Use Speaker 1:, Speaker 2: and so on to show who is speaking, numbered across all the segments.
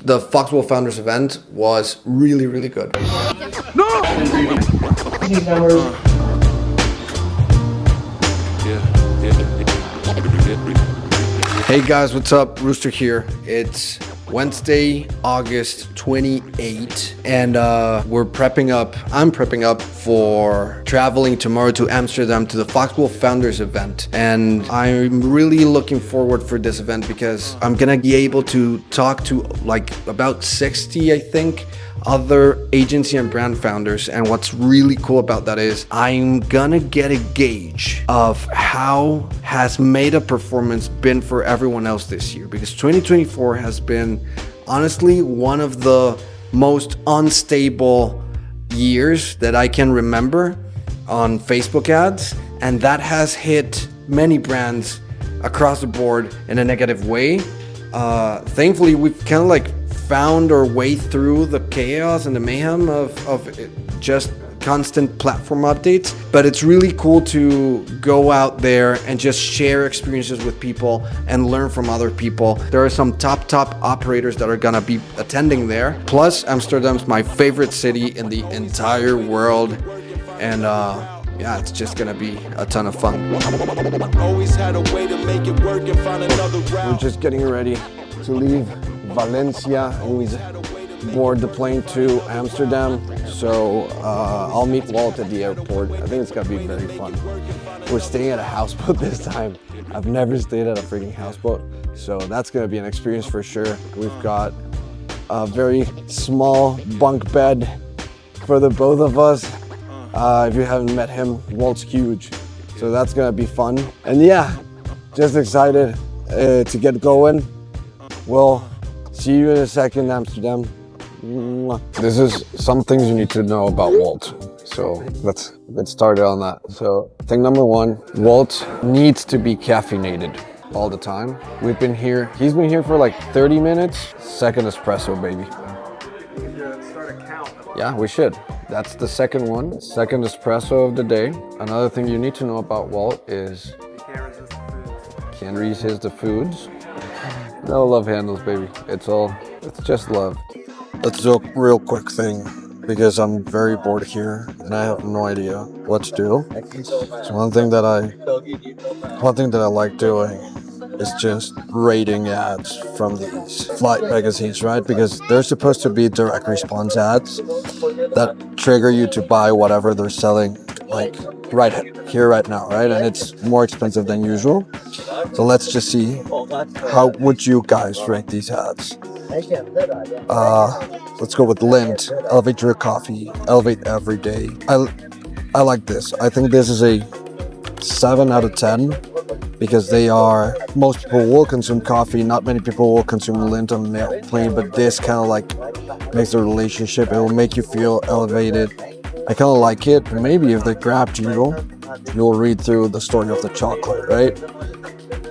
Speaker 1: the Foxwell Founders event was really, really good. No! Hey guys, what's up? Rooster here. It's Wednesday, August 28, and I'm prepping up for traveling tomorrow to Amsterdam to the Foxwell Founders event. And I'm really looking forward for this event because I'm gonna be able to talk to like about 60, I think, other agency and brand founders. And what's really cool about that is I'm gonna get a gauge of how has Meta performance been for everyone else this year, because 2024 has been honestly one of the most unstable years that I can remember on Facebook ads, and that has hit many brands across the board in a negative way. Thankfully, we've kind of like found our way through the chaos and the mayhem of just constant platform updates, but it's really cool to go out there and just share experiences with people and learn from other people. There are some top operators that are gonna be attending there. Plus, Amsterdam's my favorite city in the entire world, and yeah, it's just gonna be a ton of fun. We're just getting ready to leave Valencia and we board the plane to Amsterdam. So I'll meet Walt at the airport. I think it's gonna be very fun. We're staying at a houseboat this time. I've never stayed at a freaking houseboat, so that's gonna be an experience for sure. We've got a very small bunk bed for the both of us. If you haven't met him, Walt's huge, so that's gonna be fun. And yeah, just excited to get going. We'll see you in a second, Amsterdam. This is some things you need to know about Walt. So let's get started on that. So thing number one, Walt needs to be caffeinated all the time. He's been here for like 30 minutes. Second espresso, baby.
Speaker 2: Start a count.
Speaker 1: Yeah, we should. That's the second one. Second espresso of the day. Another thing you need to know about Walt is can't resist the foods. No love handles, baby. It's just love. Let's do a real quick thing because I'm very bored here and I have no idea what to do. So one thing that I like doing is just rating ads from these flight magazines, right? Because they're supposed to be direct response ads that trigger you to buy whatever they're selling, like right here, right now, right? And it's more expensive than usual. So let's just see, how would you guys rate these ads? Let's go with Lind, Elevate Your Coffee, Elevate Every Day. I like this. I think this is a 7 out of 10 because most people will consume coffee. Not many people will consume Lind on the airplane, but this kind of like makes the relationship. It will make you feel elevated. I kind of like it. Maybe if they grabbed you'll read through the story of the chocolate, right?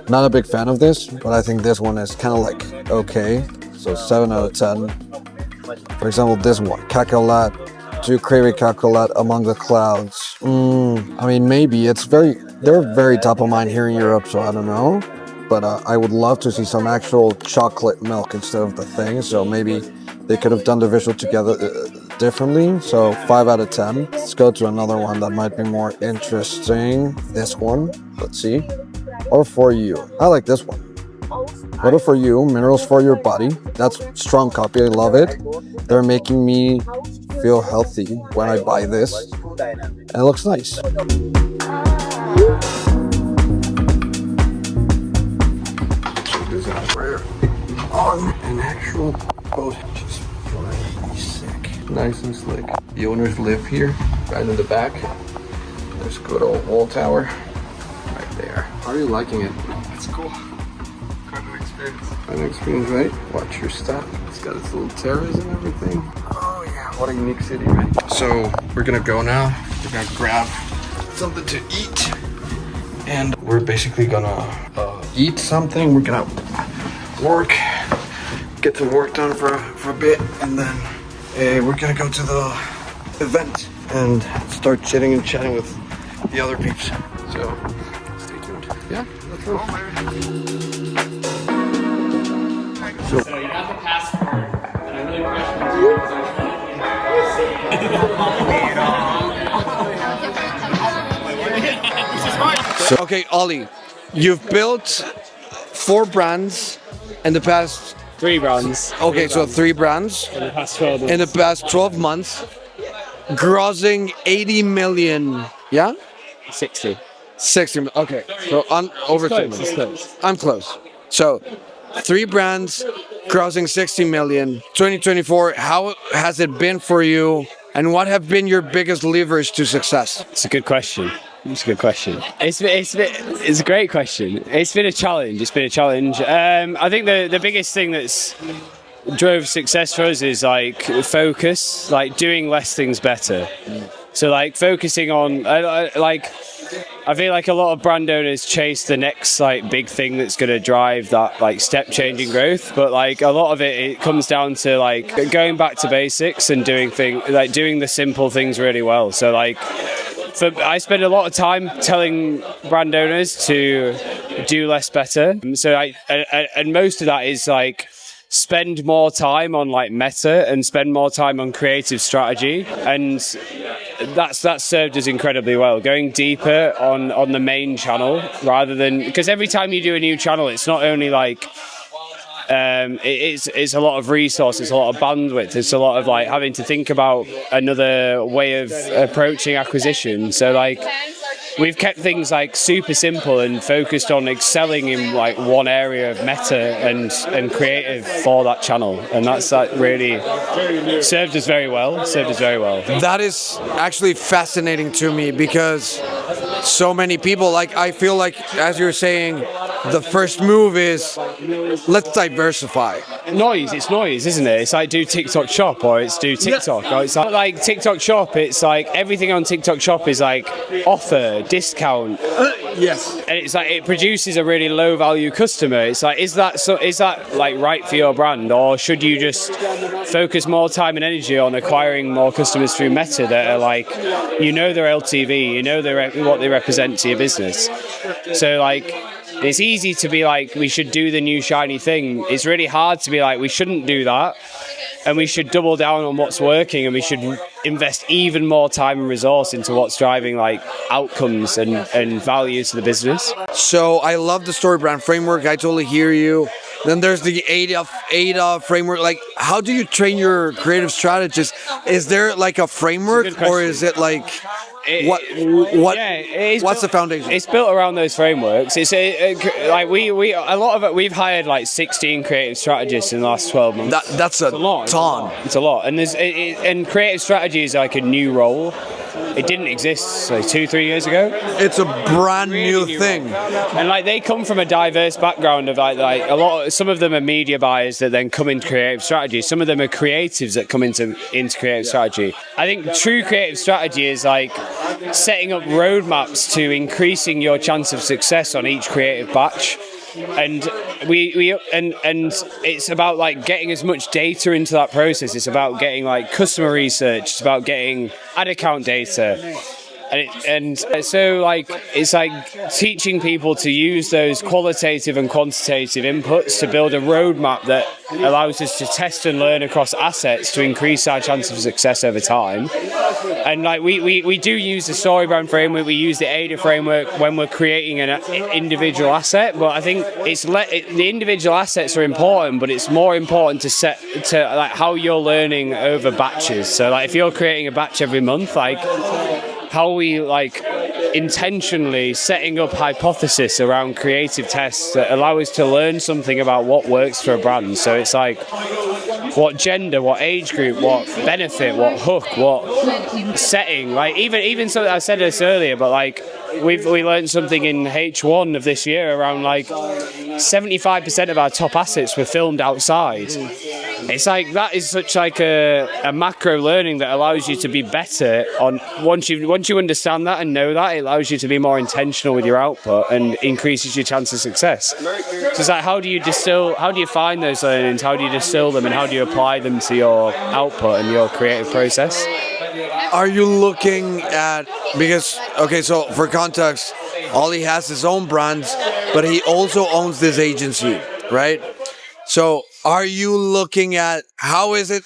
Speaker 1: Not a big fan of this, but I think this one is kind of like okay. So 7 out of 10. For example, this one, Cacao Latte. Do you crave a Cacao Latte among the clouds? I mean, maybe they're very top of mind here in Europe, so I don't know. But I would love to see some actual chocolate milk instead of the thing. So maybe they could have done the visual together differently. So 5 out of 10. Let's go to another one that might be more interesting. This one, let's see. Or For You. I like this one. What are For You? Minerals for your body. That's strong copy. I love it. They're making me feel healthy when I buy this. And it looks nice. We're on an actual boat. Just really sick. Nice and slick. The owners live here, right in the back. There's good old wall tower right there. How are you liking it?
Speaker 2: It's cool. Quite an experience.
Speaker 1: Quite an experience, right? Watch your step. It's got its little terrace and everything. Oh yeah, what a unique city, right? So we're gonna go now. We're gonna grab something to eat. And we're basically gonna eat something. We're gonna work, get some work done for a bit, and then we're gonna go to the event and start chitting and chatting with the other peeps. So stay tuned. Yeah, let's go.
Speaker 3: So you got the passport.
Speaker 1: Okay, Ollie, you've built 4 brands in the past.
Speaker 3: 3 brands.
Speaker 1: Okay, so 3 brands
Speaker 3: In the past 12 months.
Speaker 1: in the past 12 months, grossing 80 million. Yeah,
Speaker 3: 60.
Speaker 1: 60 million. Okay, so over 60
Speaker 3: Close, it's
Speaker 1: million.
Speaker 3: close.
Speaker 1: I'm close. So 3 brands, grossing 60 million. 2024. How has it been for you? And what have been your biggest levers to success?
Speaker 3: It's a good question. It's a good question. It's a great question. It's been a challenge. I think the biggest thing that's drove success for us is like focus, like doing less things better. So like focusing on I feel like a lot of brand owners chase the next like big thing that's going to drive that like step changing growth, but like a lot of it comes down to like going back to basics and doing the simple things really well. So like I spend a lot of time telling brand owners to do less better. So and most of that is like spend more time on like meta and spend more time on creative strategy, and that's served us incredibly well. Going deeper on the main channel rather than, because every time you do a new channel, it's not only like it's a lot of resources, a lot of bandwidth. It's a lot of like having to think about another way of approaching acquisition. So like we've kept things like super simple and focused on excelling in like one area of meta and creative for that channel, and that's really served us very well.
Speaker 1: That is actually fascinating to me, because so many people, like, I feel like, as you're saying, the first move is let's diversify.
Speaker 3: It's noise, isn't it? It's like do TikTok shop, or it's do TikTok. Or it's like TikTok shop, it's like everything on TikTok shop is like offer, discount.
Speaker 1: Yes.
Speaker 3: And it's like it produces a really low value customer. It's like, is that like right for your brand, or should you just focus more time and energy on acquiring more customers through meta that are like, their LTV, what they represent to your business. So like, it's easy to be like, we should do the new shiny thing. It's really hard to be like, we shouldn't do that, and we should double down on what's working, and we should invest even more time and resource into what's driving like outcomes and value to the business.
Speaker 1: So I love the story brand framework. I totally hear you. Then there's the ADA framework. Like, how do you train your creative strategists? Is there like a framework, or is it like what's the foundation?
Speaker 3: It's built around those frameworks. It's like we've hired like 16 creative strategists in the last 12 months.
Speaker 1: That's a ton.
Speaker 3: It's a lot, and and creative strategy is like a new role. It didn't exist like 2-3 years ago.
Speaker 1: It's a brand new thing,
Speaker 3: and like they come from a diverse background of like some of them are media buyers that then come into creative strategy. Some of them are creatives that come into creative strategy. I think true creative strategy is like setting up roadmaps to increasing your chance of success on each creative batch. And and it's about like getting as much data into that process. It's about getting like customer research. It's about getting ad account data. And so like it's like teaching people to use those qualitative and quantitative inputs to build a roadmap that allows us to test and learn across assets to increase our chance of success over time. And like we do use the story brand framework, we use the ADA framework when we're creating an individual asset, but I think the individual assets are important, but it's more important to like how you're learning over batches. So like if you're creating a batch every month, like how are we like intentionally setting up hypothesis around creative tests that allow us to learn something about what works for a brand. So it's like what gender, what age group, what benefit, what hook, what setting. Like even something, I said this earlier, but like we learned something in H1 of this year around like 75% of our top assets were filmed outside. It's like that is such like a macro learning that allows you to be better on once you understand that and know that, it allows you to be more intentional with your output and increases your chance of success. So it's like, how do you find those learnings, how do you distill them, and how do you apply them to your output and your creative process?
Speaker 1: Are you looking at, because okay, so for context, Ollie has his own brands, but he also owns this agency, right? So are you looking at how is it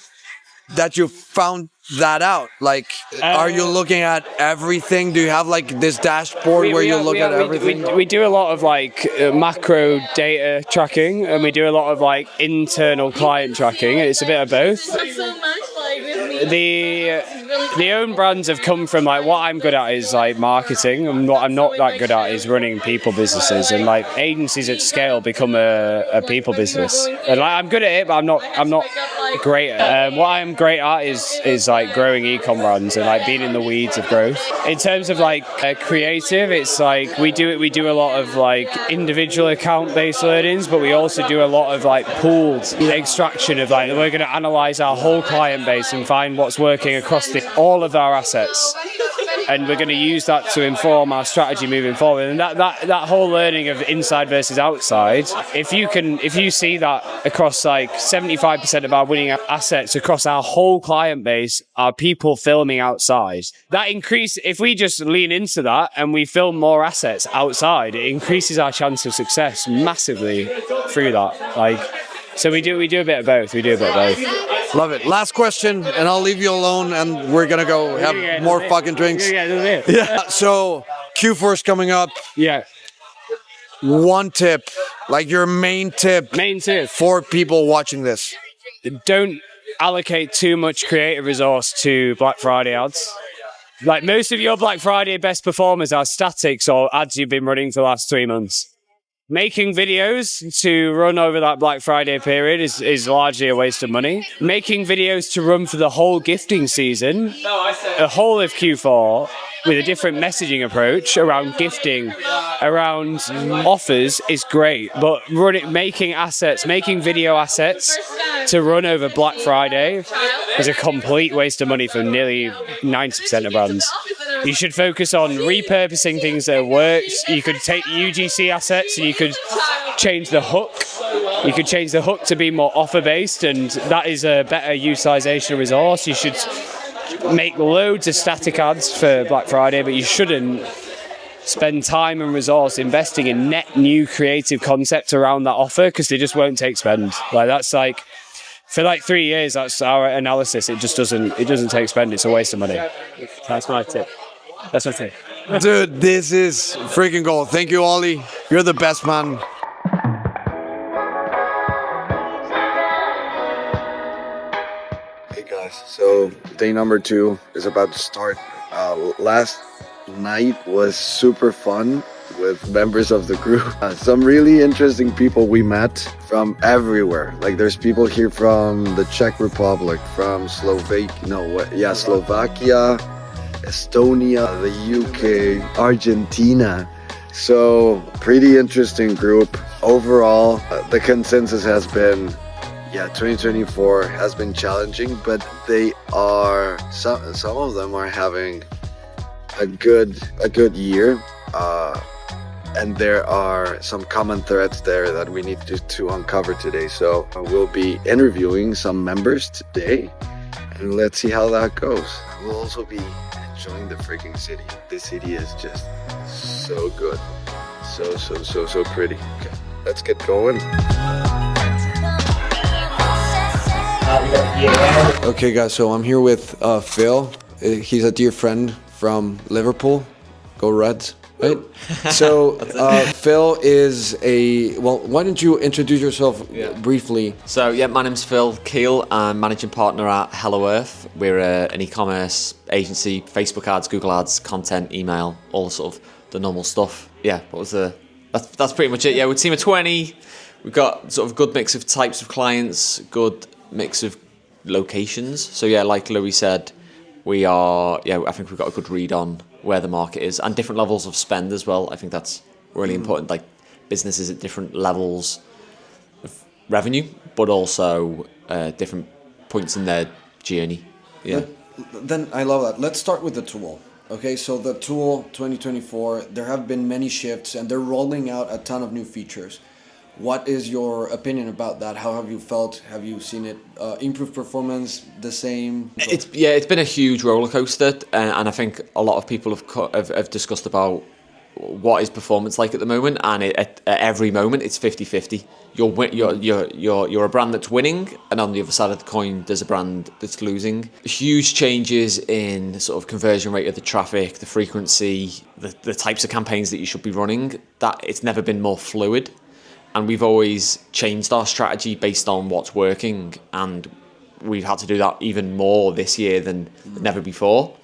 Speaker 1: that you found that out? Like, are you looking at everything? Do you have like this dashboard where you look at everything?
Speaker 3: We do a lot of like macro data tracking, and we do a lot of like internal client tracking. It's a bit of both.
Speaker 4: So much, like, with me.
Speaker 3: The own brands have come from like what I'm good at is like marketing, and what I'm not that good at is running people businesses. And like agencies at scale become a people business, and like I'm good at it, but I'm not great at it. What I'm great at is like growing e-com brands and like being in the weeds of growth. In terms of like creative, it's like we do a lot of like individual account based learnings, but we also do a lot of like pooled extraction of like we're going to analyze our whole client base and find what's working across all of our assets, and we're going to use that to inform our strategy moving forward. And that whole learning of inside versus outside, if you see that across like 75% of our winning assets across our whole client base are people filming outside, that increase, if we just lean into that and we film more assets outside, it increases our chance of success massively through that. Like, so we do a bit of both.
Speaker 1: Love it. Last question, and I'll leave you alone, and we're gonna go have more fucking drinks. Yeah. So Q4 is coming up.
Speaker 3: Yeah.
Speaker 1: One tip, like your main tip for people watching this.
Speaker 3: Don't allocate too much creative resource to Black Friday ads. Like most of your Black Friday best performers are statics or ads you've been running for the last 3 months. Making videos to run over that Black Friday period is largely a waste of money. Making videos to run for the whole gifting season, the whole of Q4, with a different messaging approach around gifting, around offers is great. But making video assets to run over Black Friday is a complete waste of money for nearly 90% of brands. You should focus on repurposing things that worked. You could take UGC assets and you could change the hook. You could change the hook to be more offer-based, and that is a better utilization of resource. You should make loads of static ads for Black Friday, but you shouldn't spend time and resource investing in net new creative concepts around that offer, because they just won't take spend. Like that's like, for like 3 years, that's our analysis. It doesn't take spend. It's a waste of money. That's my tip.
Speaker 1: Dude, this is freaking gold. Thank you, Ollie. You're the best, man. Hey guys, so day number 2 is about to start. Last night was super fun with members of the group. Some really interesting people we met from everywhere. Like there's people here from the Czech Republic, from Slovakia, Estonia, the UK, Argentina. So pretty interesting group. Overall, the consensus has been, 2024 has been challenging, but they are, some of them are having a good year. And there are some common threads there that we need to uncover today. So we'll be interviewing some members today, and let's see how that goes. We'll also be enjoying the freaking city. This city is just so good. So pretty. Okay, let's get going. Okay guys, so I'm here with Phil. He's a dear friend from Liverpool. Go Reds. Right? So Phil is why don't you introduce yourself briefly?
Speaker 5: So my name's Phil Keel. I'm managing partner at Hello Earth. We're an e-commerce agency, Facebook ads, Google ads, content, email, all sort of the normal stuff. That's pretty much it. We're a team of 20. We've got sort of a good mix of types of clients, good mix of locations. So like Louis said, we are, I think we've got a good read on where the market is and different levels of spend as well. I think that's really important, like businesses at different levels of revenue, but also different points in their journey.
Speaker 1: Then I love that. Let's start with the tool. Okay, so the tool 2024, there have been many shifts and they're rolling out a ton of new features. What is your opinion about that? How have you felt? Have you seen it improve performance, the same?
Speaker 5: It's been a huge roller coaster, and I think a lot of people have discussed about what is performance like at the moment, and at every moment it's 50-50. You're a brand that's winning, and on the other side of the coin there's a brand that's losing. Huge changes in sort of conversion rate of the traffic, the frequency, the types of campaigns that you should be running. That it's never been more fluid, and we've always changed our strategy based on what's working, and we've had to do that even more this year than never before.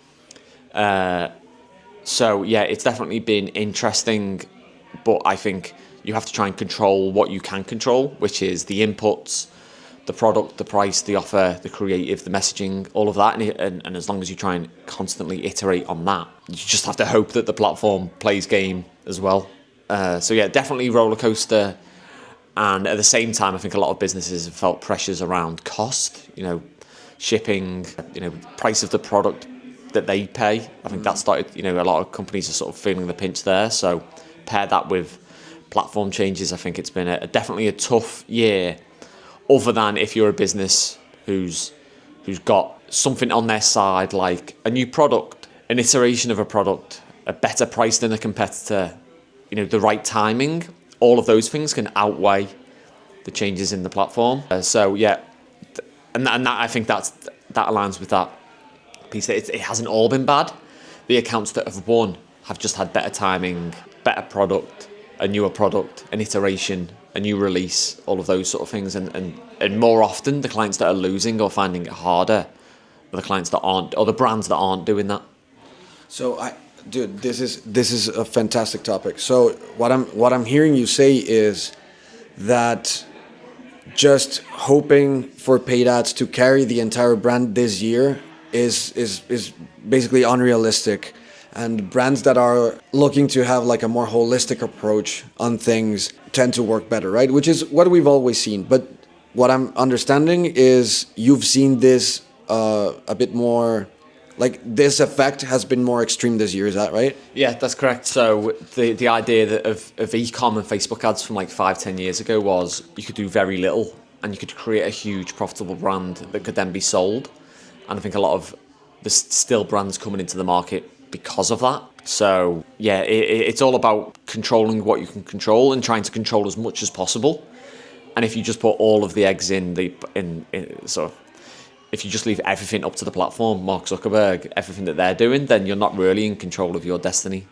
Speaker 5: So yeah, it's definitely been interesting, but I think you have to try and control what you can control, which is the inputs, the product, the price, the offer, the creative, the messaging, all of that. And as long as you try and constantly iterate on that, you just have to hope that the platform plays game as well. So yeah, definitely roller coaster. And at the same time, I think a lot of businesses have felt pressures around cost, shipping, price of the product that they pay. I think that started, a lot of companies are sort of feeling the pinch there. So pair that with platform changes, I think it's been definitely a tough year, other than if you're a business who's got something on their side, like a new product, an iteration of a product, a better price than a competitor, the right timing. All of those things can outweigh the changes in the platform. So yeah, and that, I think that aligns with that piece. It hasn't all been bad. The accounts that have won have just had better timing, better product, a newer product, an iteration, a new release, all of those sort of things. And more often, the clients that are losing or finding it harder are the clients that aren't, or the brands that aren't doing that.
Speaker 1: So dude, this is a fantastic topic. So what I'm hearing you say is that just hoping for paid ads to carry the entire brand this year is basically unrealistic, and brands that are looking to have like a more holistic approach on things tend to work better, right? Which is what we've always seen. But what I'm understanding is you've seen this a bit more, like this effect has been more extreme this year. Is that right?
Speaker 5: Yeah, that's correct. So the idea of e-com and Facebook ads from like 5-10 years ago was you could do very little and you could create a huge profitable brand that could then be sold. And I think a lot of there's still brands coming into the market because of that. So yeah, it's all about controlling what you can control and trying to control as much as possible. And if you just put all of the eggs in if you just leave everything up to the platform, Mark Zuckerberg, everything that they're doing, then you're not really in control of your destiny.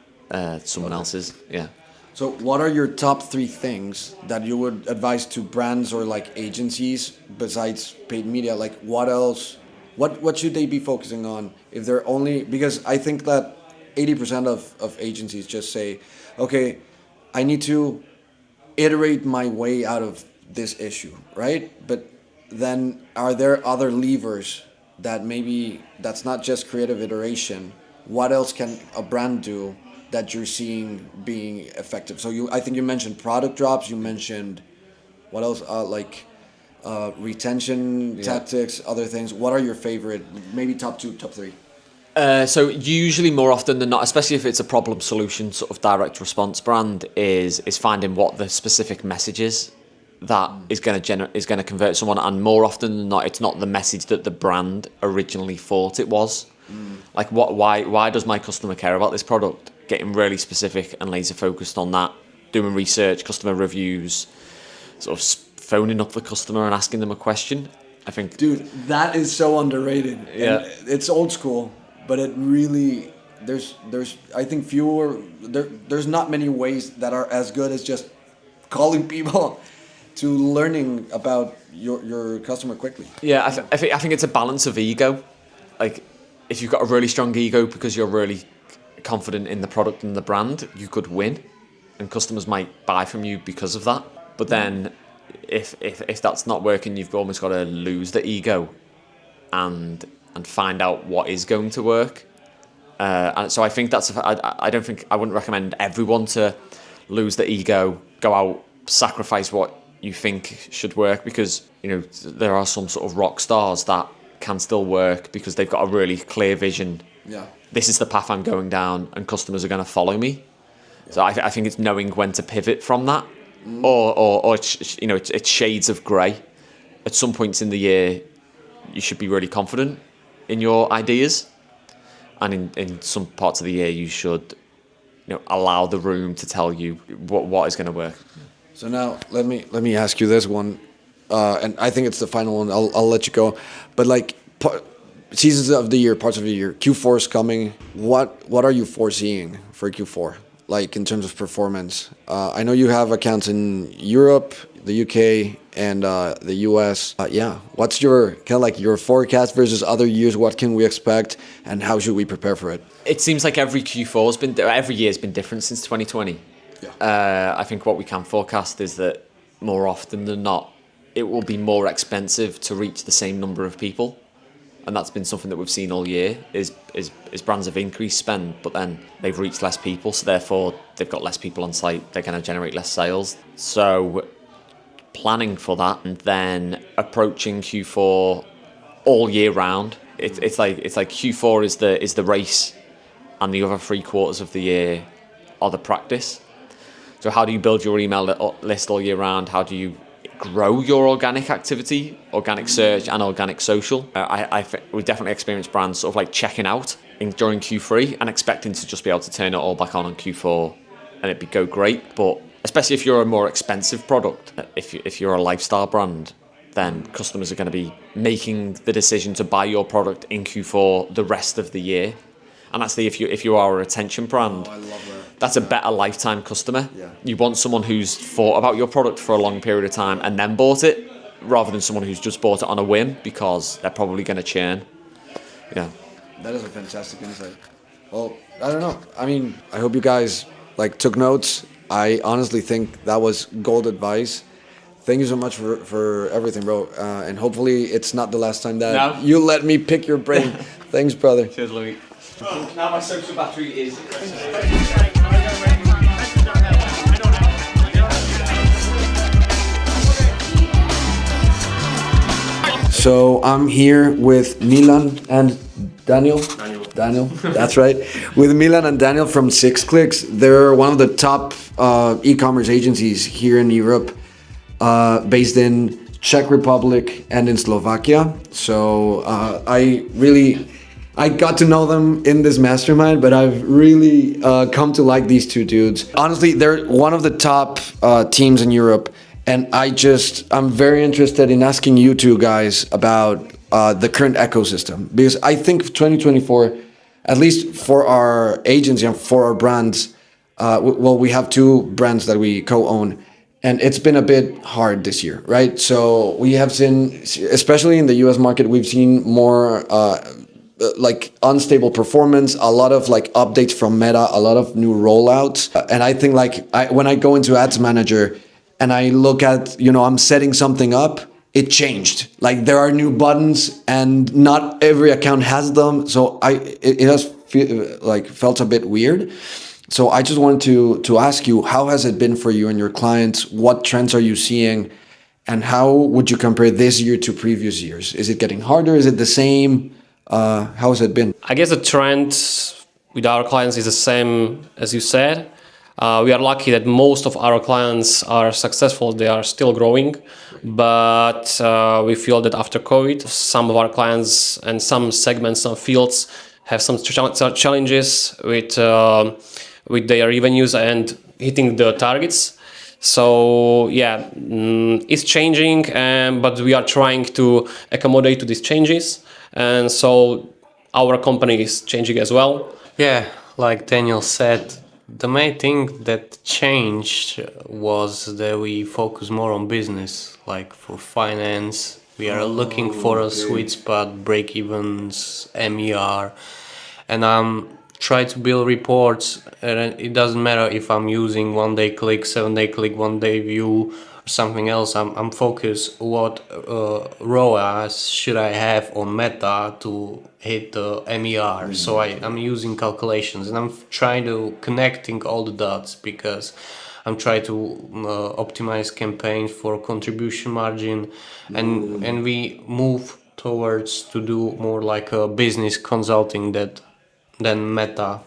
Speaker 5: Someone else's, yeah. So
Speaker 1: what are your top 3 things that you would advise to brands or like agencies besides paid media? Like what else? What should they be focusing on if they're only, because I think that 80% of agencies just say, okay, I need to iterate my way out of this issue, right? But then are there other levers that maybe that's not just creative iteration? What else can a brand do that you're seeing being effective? So I think you mentioned product drops, you mentioned what else, retention tactics, other things. What are your favorite, maybe top 2, top 3?
Speaker 5: So usually more often than not, especially if it's a problem solution sort of direct response brand, is finding what the specific message is that is going to convert someone, and more often than not, it's not the message that the brand originally thought it was. Like why does my customer care about this product? Getting really specific and laser focused on that, doing research, customer reviews, sort of phoning up the customer and asking them a question. I think,
Speaker 1: dude, that is so underrated.
Speaker 5: Yeah,
Speaker 1: and it's old school, but it really there's I think there's not many ways that are as good as just calling people to learning about your customer quickly.
Speaker 5: Yeah, I think it's a balance of ego. Like, if you've got a really strong ego because you're really confident in the product and the brand, you could win, and customers might buy from you because of that. But then, if that's not working, you've almost got to lose the ego, and find out what is going to work. And so I think I wouldn't recommend everyone to lose the ego, go out, sacrifice what you think should work, because there are some sort of rock stars that can still work because they've got a really clear vision.
Speaker 1: Yeah,
Speaker 5: this is the path I'm going down, and customers are going to follow me. Yeah. So I think it's knowing when to pivot from that, or it's shades of grey. At some points in the year, you should be really confident in your ideas, and in some parts of the year, you should allow the room to tell you what is going to work.
Speaker 1: So now let me ask you this one, and I think it's the final one. I'll let you go, but like seasons of the year, parts of the year, Q4 is coming. What are you foreseeing for Q4? Like in terms of performance, I know you have accounts in Europe, the UK, and the US. Yeah, what's your kind of like your forecast versus other years? What can we expect, and how should we prepare for it?
Speaker 5: It seems like every year has been different since 2020. Yeah. I think what we can forecast is that more often than not, it will be more expensive to reach the same number of people. And that's been something that we've seen all year is brands have increased spend, but then they've reached less people, so therefore they've got less people on site, they're going to generate less sales. So planning for that and then approaching Q4 all year round. It's like Q4 is the race, and the other 3 quarters of the year are the practice. So how do you build your email list all year round? How do you grow your organic activity, organic search and organic social? We definitely experienced brands sort of like checking out during Q3 and expecting to just be able to turn it all back on Q4 and it'd go great. But especially if you're a more expensive product, if you're a lifestyle brand, then customers are going to be making the decision to buy your product in Q4 the rest of the year. And that's if you are a retention brand.
Speaker 1: Oh, I love that.
Speaker 5: That's a better lifetime customer.
Speaker 1: Yeah.
Speaker 5: You want someone who's thought about your product for a long period of time and then bought it, rather than someone who's just bought it on a whim because they're probably going to churn. Yeah.
Speaker 1: That is a fantastic insight. Well, I don't know. I mean, I hope you guys took notes. I honestly think that was gold advice. Thank you so much for everything, bro. And hopefully it's not the last time that you let me pick your brain. Thanks, brother.
Speaker 5: Cheers, Louis. Now my social battery is...
Speaker 1: So I'm here with Milan and Daniel. Daniel, that's right. With Milan and Daniel from 6 Clicks. They're one of the top e-commerce agencies here in Europe, based in Czech Republic and in Slovakia. So I got to know them in this mastermind, but I've really come to like these two dudes. Honestly, they're one of the top teams in Europe. And I'm very interested in asking you two guys about the current ecosystem, because I think 2024, at least for our agency and for our brands, we have 2 brands that we co-own, and it's been a bit hard this year, right? So we have seen, especially in the US market, we've seen more unstable performance, a lot of updates from Meta, a lot of new rollouts. And I think when I go into Ads Manager, and I look at, I'm setting something up, it changed. There are new buttons and not every account has them. So it has felt a bit weird. So I just wanted to ask you, how has it been for you and your clients? What trends are you seeing? And how would you compare this year to previous years? Is it getting harder? Is it the same? How has it been?
Speaker 6: I guess the trend with our clients is the same as you said. We are lucky that most of our clients are successful, they are still growing, but we feel that after COVID, some of our clients and some segments, some fields have some challenges with their revenues and hitting the targets. So yeah, it's changing, but we are trying to accommodate to these changes, and so our company is changing as well.
Speaker 7: Yeah, like Daniel said, the main thing that changed was that we focus more on business, like for finance. We are looking for a sweet spot, break-evens, MER, and I'm trying to build reports. And it doesn't matter if I'm using 1-day click, 7-day click, 1-day view, or something else. I'm focused what ROAS should I have on Meta to hit the MER. So I'm using calculations and I'm trying to connecting all the dots, because I'm trying to optimize campaigns for contribution margin, and we move towards to do more like a business consulting than Meta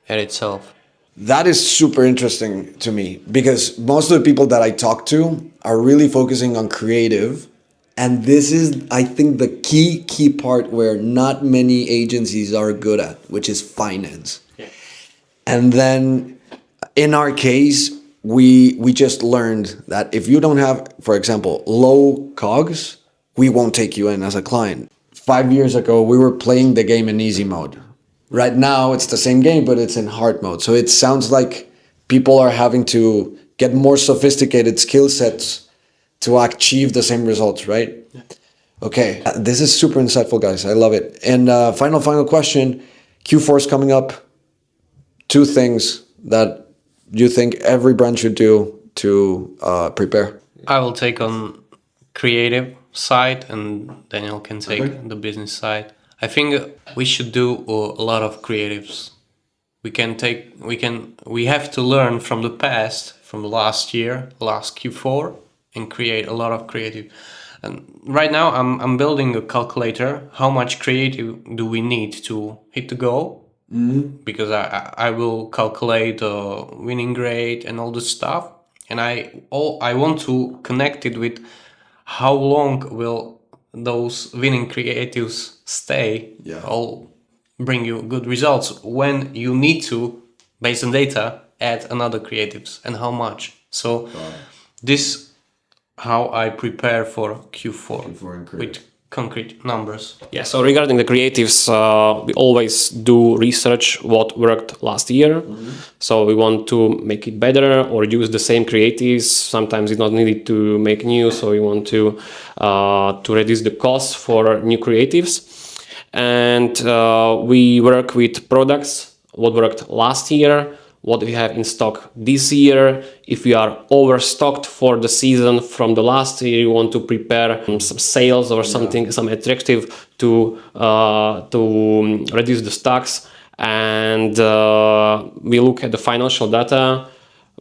Speaker 7: at itself.
Speaker 1: That is super interesting to me, because most of the people that I talk to are really focusing on creative. And this is, I think, the key part where not many agencies are good at, which is finance. Yeah. And then in our case, we just learned that if you don't have, for example, low COGS, we won't take you in as a client. 5 years ago, we were playing the game in easy mode. Right now, it's the same game, but it's in hard mode. So it sounds like people are having to get more sophisticated skill sets to achieve the same results, right? Yeah. Okay, this is super insightful, guys. I love it. And final question. Q4 is coming up. 2 things that you think every brand should do to prepare?
Speaker 7: I will take on creative side, and Daniel can take the business side. I think we should do a lot of creatives. We have to learn from the past, from last year, last Q4, and create a lot of creative. And right now, I'm building a calculator. How much creative do we need to hit the goal? Because I will calculate the winning rate and all this stuff, and I want to connect it with how long will those winning creatives stay. All bring you good results when you need to, based on data, add another creatives and how much. So this how I prepare for Q4 with concrete numbers.
Speaker 6: Yeah, so regarding the creatives, we always do research what worked last year. So we want to make it better or use the same creatives. Sometimes it's not needed to make new, so we want to reduce the cost for new creatives. And we work with products, what worked last year, what we have in stock this year. If we are overstocked for the season from the last year, you want to prepare some sales or something, some attractive to reduce the stocks. And we look at the financial data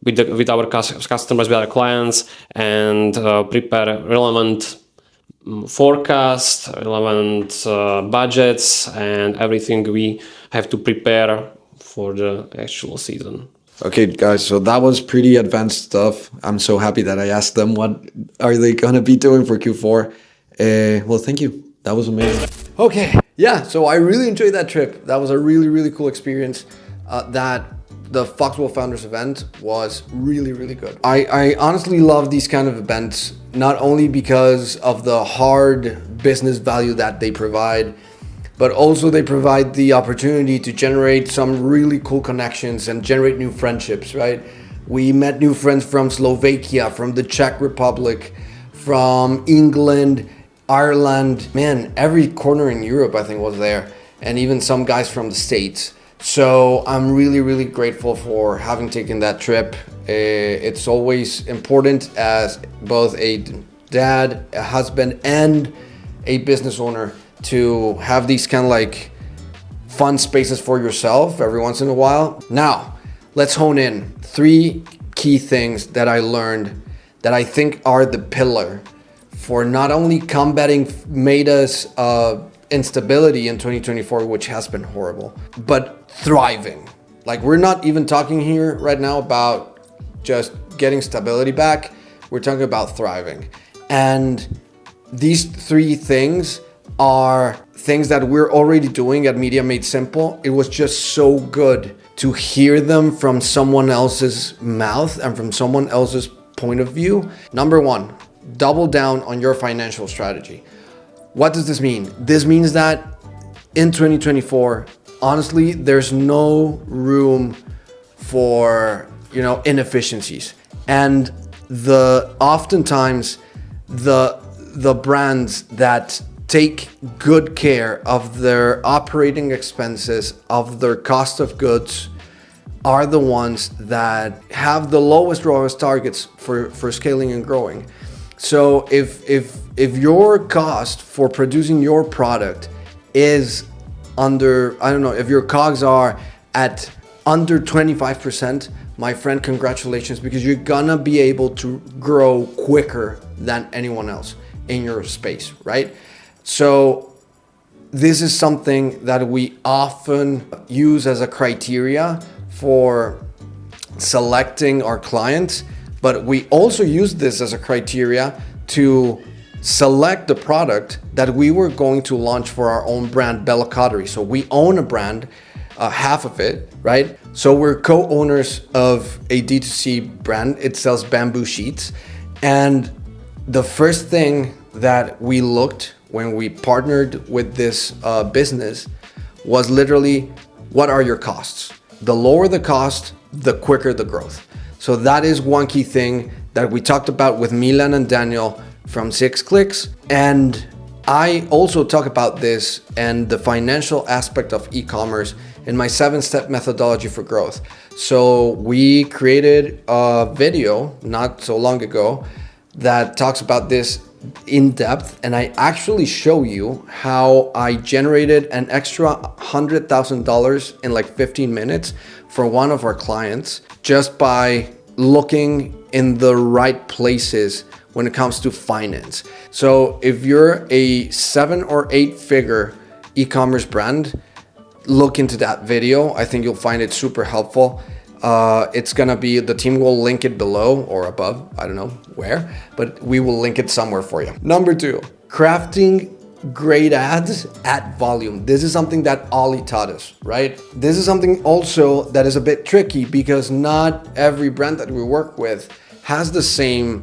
Speaker 6: with our customers, with our clients, and prepare relevant forecast, relevant budgets, and everything we have to prepare for the actual season.
Speaker 1: Okay, guys, so that was pretty advanced stuff. I'm so happy that I asked them what are they going to be doing for Q4. Well, thank you. That was amazing. Okay, yeah, so I really enjoyed that trip. That was a really, really cool experience. The Foxwell Founders event was really, really good. I honestly love these kind of events, not only because of the hard business value that they provide, but also they provide the opportunity to generate some really cool connections and generate new friendships, right? We met new friends from Slovakia, from the Czech Republic, from England, Ireland, man, every corner in Europe I think was there, and even some guys from the States. So I'm really, really grateful for having taken that trip. It's always important as both a dad, a husband, and a business owner to have these kind of like fun spaces for yourself every once in a while. Now, let's hone in 3 key things that I learned that I think are the pillar for not only combating Meta's instability in 2024, which has been horrible, but thriving. Like, we're not even talking here right now about just getting stability back. We're talking about thriving. And these 3 things are things that we're already doing at Media Made Simple. It was just so good to hear them from someone else's mouth and from someone else's point of view. Number 1, double down on your financial strategy. What does this mean? This means that in 2024, honestly, there's no room for, inefficiencies. And oftentimes the brands that take good care of their operating expenses, of their cost of goods, are the ones that have the lowest targets for scaling and growing. So if your cost for producing your product is under, if your COGS are at under 25%, my friend, congratulations, because you're gonna be able to grow quicker than anyone else in your space, right? So this is something that we often use as a criteria for selecting our clients, but we also use this as a criteria to select the product that we were going to launch for our own brand, Bella Cottery. So we own a brand half of it, right? So we're co-owners of a D2C brand. It sells bamboo sheets. And the first thing that we looked when we partnered with this business was literally, what are your costs? The lower the cost, the quicker the growth. So that is one key thing that we talked about with Milan and Daniel from 6 Clicks. And I also talk about this and the financial aspect of e-commerce in my 7-step methodology for growth. So we created a video not so long ago that talks about this in depth, and I actually show you how I generated an extra $100,000 in like 15 minutes for one of our clients just by looking in the right places when it comes to finance. So if you're a 7 or 8 figure e-commerce brand, look into that video. I think you'll find it super helpful. It's gonna be, the team will link it below or above, I don't know where, but we will link it somewhere for you. Number 2, crafting great ads at volume. This is something that Ollie taught us, right? This is something also that is a bit tricky because not every brand that we work with has the same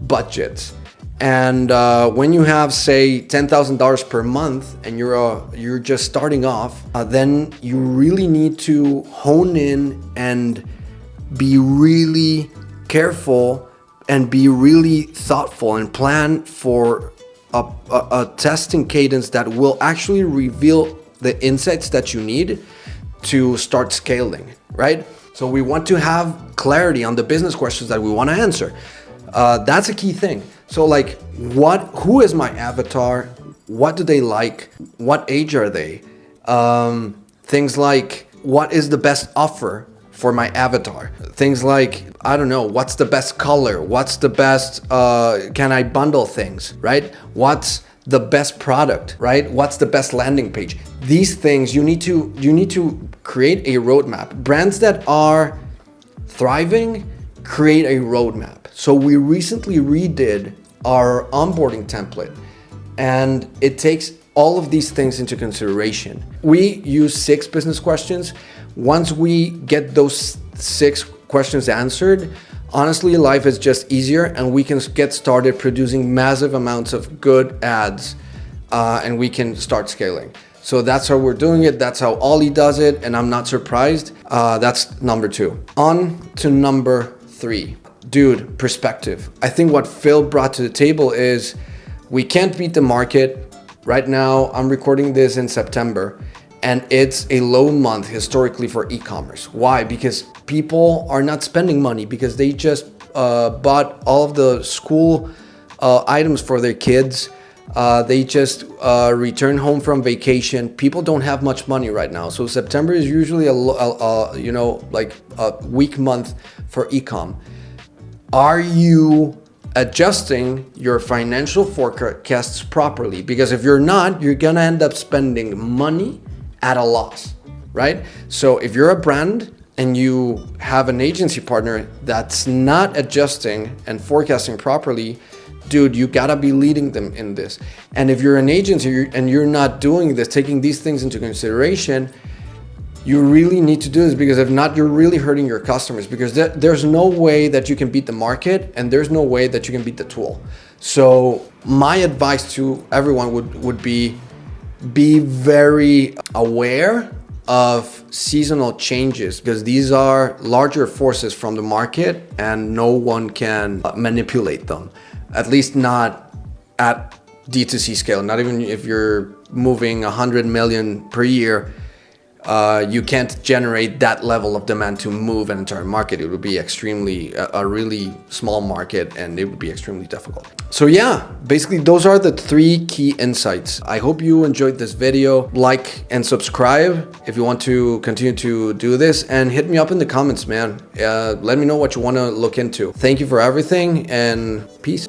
Speaker 1: budget. And when you have, say, $10,000 per month and you're just starting off, then you really need to hone in and be really careful and be really thoughtful and plan for a testing cadence that will actually reveal the insights that you need to start scaling, right? So we want to have clarity on the business questions that we want to answer. That's a key thing. So like, who is my avatar? What do they like? What age are they? Things like, what is the best offer for my avatar? Things like, I don't know, what's the best color? What's the best, can I bundle things, right? What's the best product, right? What's the best landing page? These things, you need to create a roadmap. Brands that are thriving create a roadmap. So we recently redid our onboarding template, and it takes all of these things into consideration. We use 6 business questions. Once we get those 6 questions answered, honestly, life is just easier and we can get started producing massive amounts of good ads, and we can start scaling. So that's how we're doing it. That's how Ollie does it, and I'm not surprised. That's number 2. On to number 3. Dude, perspective. I think what Phil brought to the table is we can't beat the market. Right now, I'm recording this in September, and it's a low month historically for e-commerce. Why? Because people are not spending money because they just bought all of the school items for their kids. They just return home from vacation. People don't have much money right now. So September is usually a weak month for e-com. Are you adjusting your financial forecasts properly? Because if you're not, you're gonna end up spending money at a loss, right? So if you're a brand and you have an agency partner that's not adjusting and forecasting properly, dude, you gotta be leading them in this. And if you're an agency and you're not doing this, taking these things into consideration, you really need to do this, because if not, you're really hurting your customers, because there's no way that you can beat the market and there's no way that you can beat the tool. So my advice to everyone would be very aware of seasonal changes, because these are larger forces from the market and no one can manipulate them, at least not at D2C scale. Not even if you're moving 100 million per year. You can't generate that level of demand to move an entire market. It would be a really small market, and it would be extremely difficult. So yeah, basically those are the 3 key insights. I hope you enjoyed this video. Like and subscribe if you want to continue to do this, and hit me up in the comments, man. Let me know what you want to look into. Thank you for everything, and peace.